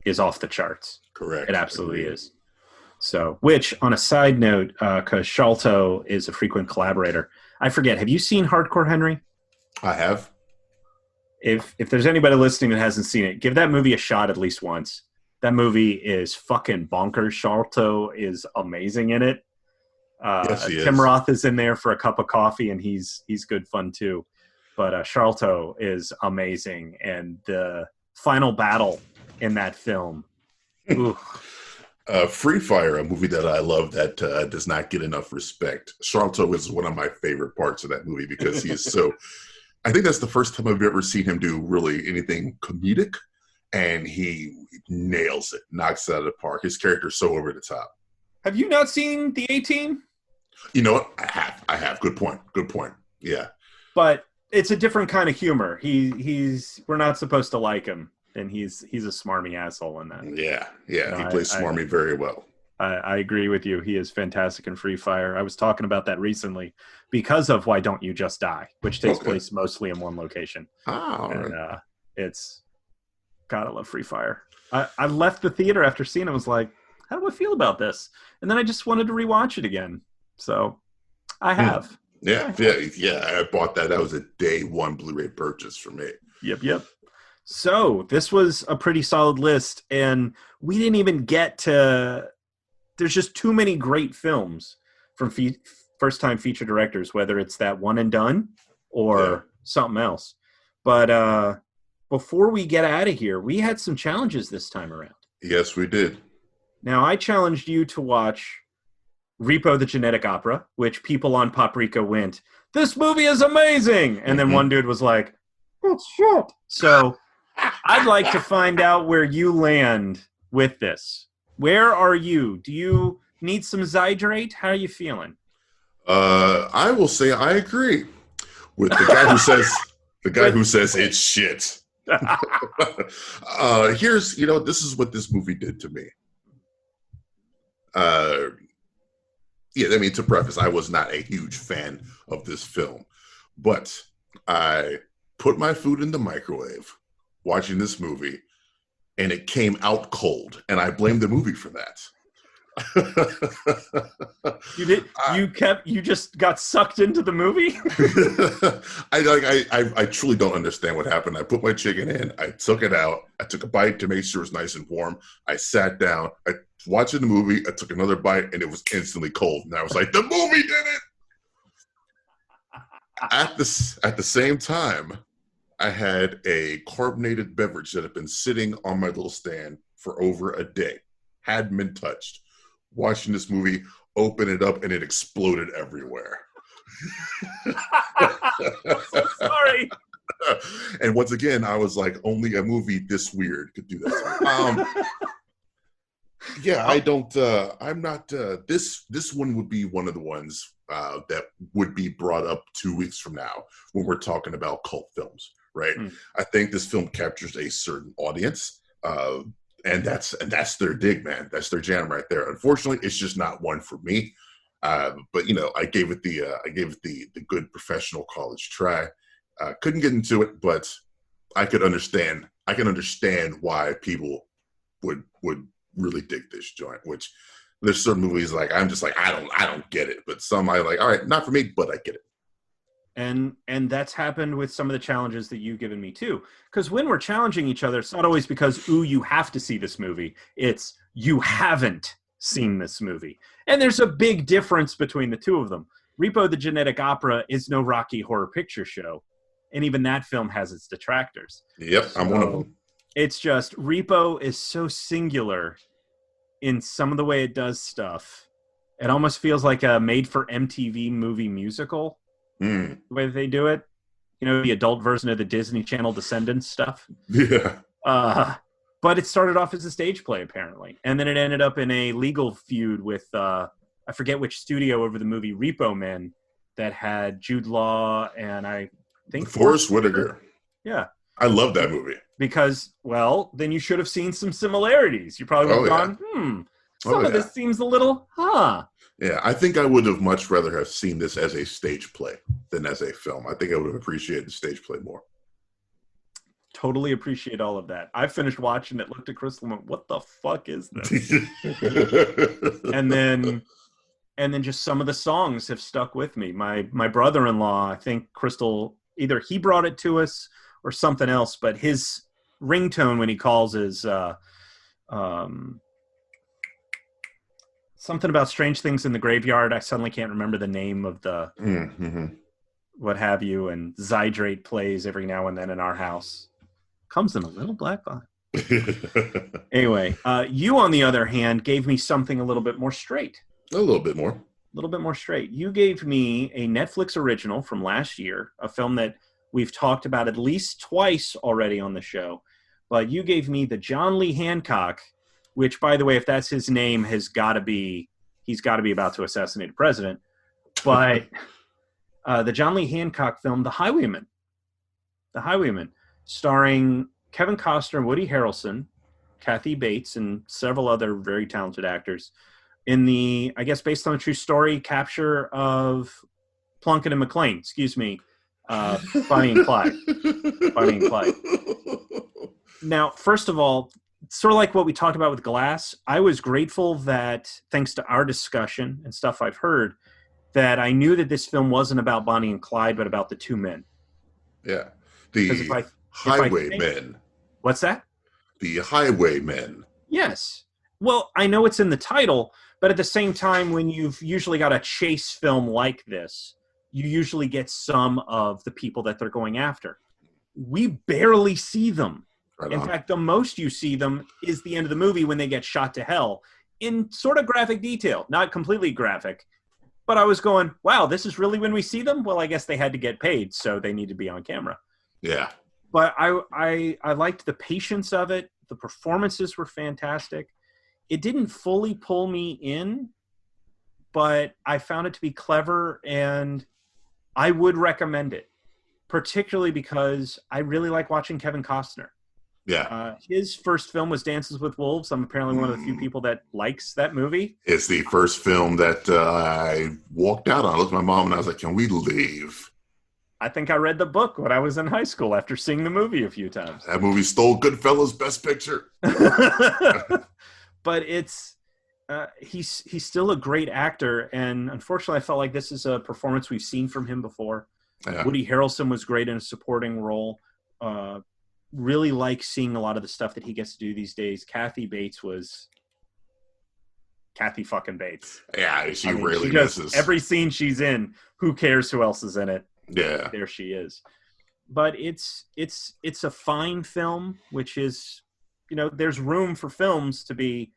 is off the charts. Correct. It absolutely is. So, which on a side note, because Sholto is a frequent collaborator, I forget, have you seen Hardcore Henry? I have. If there's anybody listening that hasn't seen it, give that movie a shot at least once. That movie is fucking bonkers. Sholto is amazing in it. Yes, he is. Tim Roth is in there for a cup of coffee, and he's good fun too. But Sholto is amazing, and the final battle in that film. Free Fire, a movie that I love that does not get enough respect. Sholto is one of my favorite parts of that movie because he is so. I think that's the first time I've ever seen him do really anything comedic, and he nails it, knocks it out of the park. His character is so over the top. Have you not seen The A-Team? You know what? I have. Good point. Yeah. But it's a different kind of humor. We're not supposed to like him. And he's a smarmy asshole in that. Yeah. He plays smarmy very well. I agree with you. He is fantastic in Free Fire. I was talking about that recently because of Why Don't You Just Die, which takes place mostly in one location. Oh, and it's gotta love Free Fire. I left the theater after seeing it. I was like, how do I feel about this? And then I just wanted to rewatch it again. So I have. Yeah. I bought that. That was a day one Blu-ray purchase for me. Yep. So this was a pretty solid list, and we didn't even get to. There's just too many great films from first-time feature directors, whether it's that One and Done or something else. But before we get out of here, we had some challenges this time around. Yes, we did. Now, I challenged you to watch Repo the Genetic Opera, which people on Paprika went, "This movie is amazing!" And then one dude was like, "It's shit." So I'd like to find out where you land with this. Where are you? Do you need some Zydrate? How are you feeling? I will say I agree with the guy who says it's shit. Here's, this is what this movie did to me. To preface, I was not a huge fan of this film, but I put my food in the microwave watching this movie, and it came out cold, and I blame the movie for that. You did. You just got sucked into the movie. I truly don't understand what happened. I put my chicken in. I took it out. I took a bite to make sure it was nice and warm. I sat down. I watching the movie. I took another bite, and it was instantly cold. And I was like, the movie did it. At the same time, I had a carbonated beverage that had been sitting on my little stand for over a day, hadn't been touched. Watching this movie, open it up, and it exploded everywhere. I'm so sorry. And once again, I was like, only a movie this weird could do that. Yeah, I don't. I'm not. This one would be one of the ones that would be brought up 2 weeks from now when we're talking about cult films, right? I think this film captures a certain audience. And that's their dig, man. That's their jam right there. Unfortunately, it's just not one for me. But I gave it the good professional college try. Couldn't get into it, but I can understand why people would really dig this joint. Which there's certain movies like I'm just like I don't get it, but some I like. All right, not for me, but I get it. And that's happened with some of the challenges that you've given me too. Because when we're challenging each other, it's not always because, ooh, you have to see this movie. It's you haven't seen this movie. And there's a big difference between the two of them. Repo the Genetic Opera is no Rocky Horror Picture Show. And even that film has its detractors. Yep, I'm one of them. It's just Repo is so singular in some of the way it does stuff. It almost feels like a made-for-MTV movie musical. The way that they do it, the adult version of the Disney Channel Descendants stuff. Yeah. But it started off as a stage play, apparently. And then it ended up in a legal feud with, I forget which studio over the movie Repo Men that had Jude Law and I think Forrest Whitaker. Yeah. I love that movie. Because, well, then you should have seen some similarities. You probably would have gone, some of this seems a little, Yeah, I think I would have much rather have seen this as a stage play than as a film. I think I would have appreciated the stage play more. Totally appreciate all of that. I finished watching it, looked at Crystal and went, what the fuck is this? and then just some of the songs have stuck with me. My brother-in-law, I think Crystal, either he brought it to us or something else, but his ringtone when he calls is something about Strange Things in the Graveyard. I suddenly can't remember the name of the what have you. And Zydrate plays every now and then in our house. Comes in a little black box. Anyway, you, on the other hand, gave me something a little bit more straight. A little bit more. A little bit more straight. You gave me a Netflix original from last year, a film that we've talked about at least twice already on the show. But you gave me the John Lee Hancock, which, by the way, if that's his name, he's got to be about to assassinate a president. But the John Lee Hancock film, The Highwayman, starring Kevin Costner, Woody Harrelson, Kathy Bates, and several other very talented actors, in the, I guess, based on a true story, capture of Plunkett and McLean. Bonnie and Clyde. Now, first of all, sort of like what we talked about with Glass, I was grateful that, thanks to our discussion and stuff I've heard, that I knew that this film wasn't about Bonnie and Clyde, but about the two men. Yeah. The Highwaymen. What's that? The Highwaymen. Yes. Well, I know it's in the title, but at the same time, when you've usually got a chase film like this, you usually get some of the people that they're going after. We barely see them. Right in on. fact, the most you see them is the end of the movie when they get shot to hell in sort of graphic detail, not completely graphic. But I was going, wow, this is really when we see them? Well, I guess they had to get paid, so they need to be on camera. Yeah. But I liked the patience of it. The performances were fantastic. It didn't fully pull me in, but I found it to be clever, and I would recommend it, particularly because I really like watching Kevin Costner. Yeah. His first film was Dances with Wolves. I'm apparently one of the few people that likes that movie. It's the first film that I walked out on. I looked at my mom and I was like, can we leave? I think I read the book when I was in high school after seeing the movie a few times. That movie stole Goodfellas Best Picture. But he's still a great actor, and unfortunately, I felt like this is a performance we've seen from him before. Yeah. Woody Harrelson was great in a supporting role. Really like seeing a lot of the stuff that he gets to do these days. Kathy Bates was Kathy fucking Bates. Yeah, she really misses. Every scene she's in, who cares who else is in it? Yeah. There she is. But it's a fine film, which is, there's room for films to be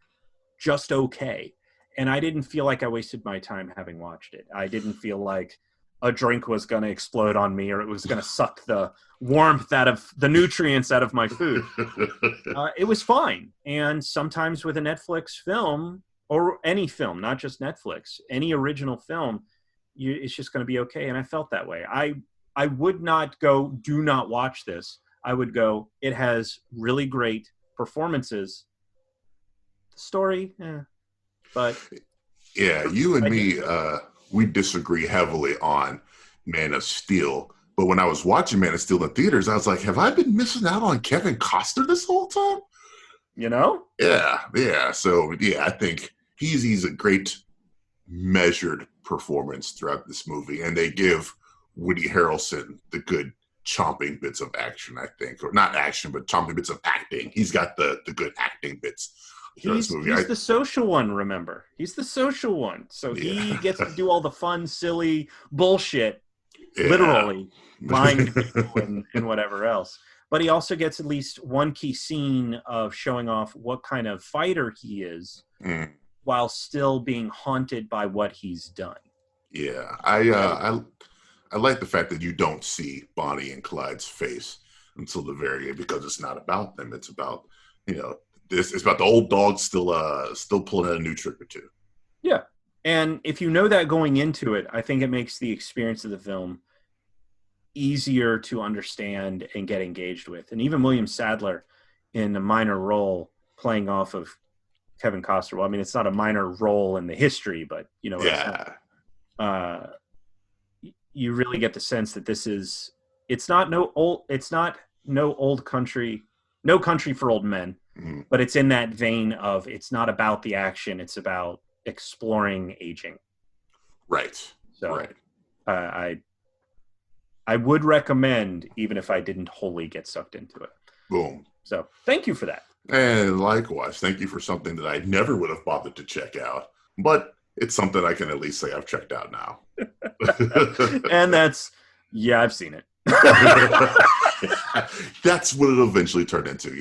just okay. And I didn't feel like I wasted my time having watched it. I didn't feel like a drink was going to explode on me or it was going to suck the warmth out of the nutrients out of my food. It was fine. And sometimes with a Netflix film, or any film, not just Netflix, any original film, it's just going to be okay. And I felt that way. I would not go, do not watch this. I would go, it has really great performances. The story, but yeah, you and me, we disagree heavily on Man of Steel. But when I was watching Man of Steel in theaters, I was like, have I been missing out on Kevin Costner this whole time? Yeah. So, yeah, I think he's a great measured performance throughout this movie. And they give Woody Harrelson the good chomping bits of action, I think. Or not action, but chomping bits of acting. He's got the good acting bits. He's the social one, remember? He's the social one. So he gets to do all the fun, silly bullshit, literally, lying to people and whatever else. But he also gets at least one key scene of showing off what kind of fighter he is while still being haunted by what he's done. Yeah. I like the fact that you don't see Bonnie and Clyde's face until the very end because it's not about them. It's about, it's about the old dog still pulling out a new trick or two. Yeah. And if you know that going into it, I think it makes the experience of the film easier to understand and get engaged with. And even William Sadler in a minor role playing off of Kevin Costner. Well, I mean, it's not a minor role in the history, but you really get the sense that it's not No Country for Old Men, but it's in that vein of it's not about the action, it's about exploring aging. Right. So right. I would recommend, even if I didn't wholly get sucked into it. Boom. So thank you for that. And likewise, thank you for something that I never would have bothered to check out, but it's something I can at least say I've checked out now. And I've seen it. That's what it eventually turned into.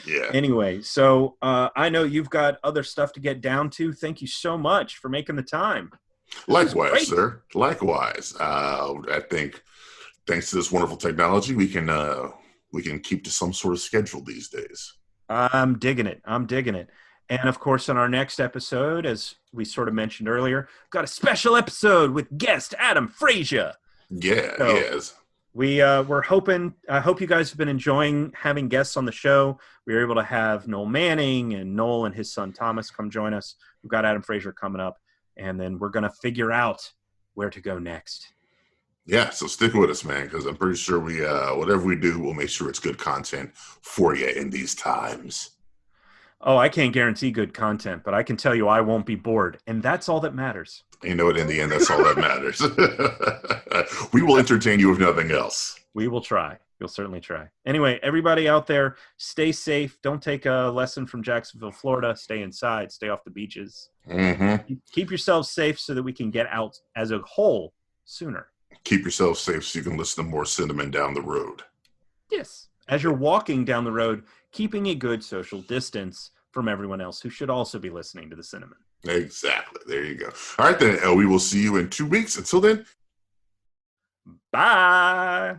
Yeah. Anyway, so I know you've got other stuff to get down to. Thank you so much for making the time. Likewise, sir. Likewise. I think thanks to this wonderful technology, we can keep to some sort of schedule these days. I'm digging it. And of course, in our next episode, as we sort of mentioned earlier, we've got a special episode with guest Adam Frazier. Yeah, so yes. We're hoping. I hope you guys have been enjoying having guests on the show. We were able to have Noel Manning and Noel and his son Thomas come join us. We've got Adam Frazier coming up, and then we're gonna figure out where to go next. Yeah, so stick with us, man, because I'm pretty sure we whatever we do, we'll make sure it's good content for you in these times. Oh, I can't guarantee good content, but I can tell you I won't be bored, and that's all that matters. You know what? In the end, that's all that matters. We will entertain you if nothing else. We will try. We'll certainly try. Anyway, everybody out there, stay safe. Don't take a lesson from Jacksonville, Florida. Stay inside. Stay off the beaches. Mm-hmm. Keep yourselves safe so that we can get out as a whole sooner. Keep yourself safe so you can listen to more cinnamon down the road. Yes. As you're walking down the road, keeping a good social distance from everyone else who should also be listening to the cinnamon. Exactly. There you go. All right, then. We will see you in 2 weeks. Until then. Bye.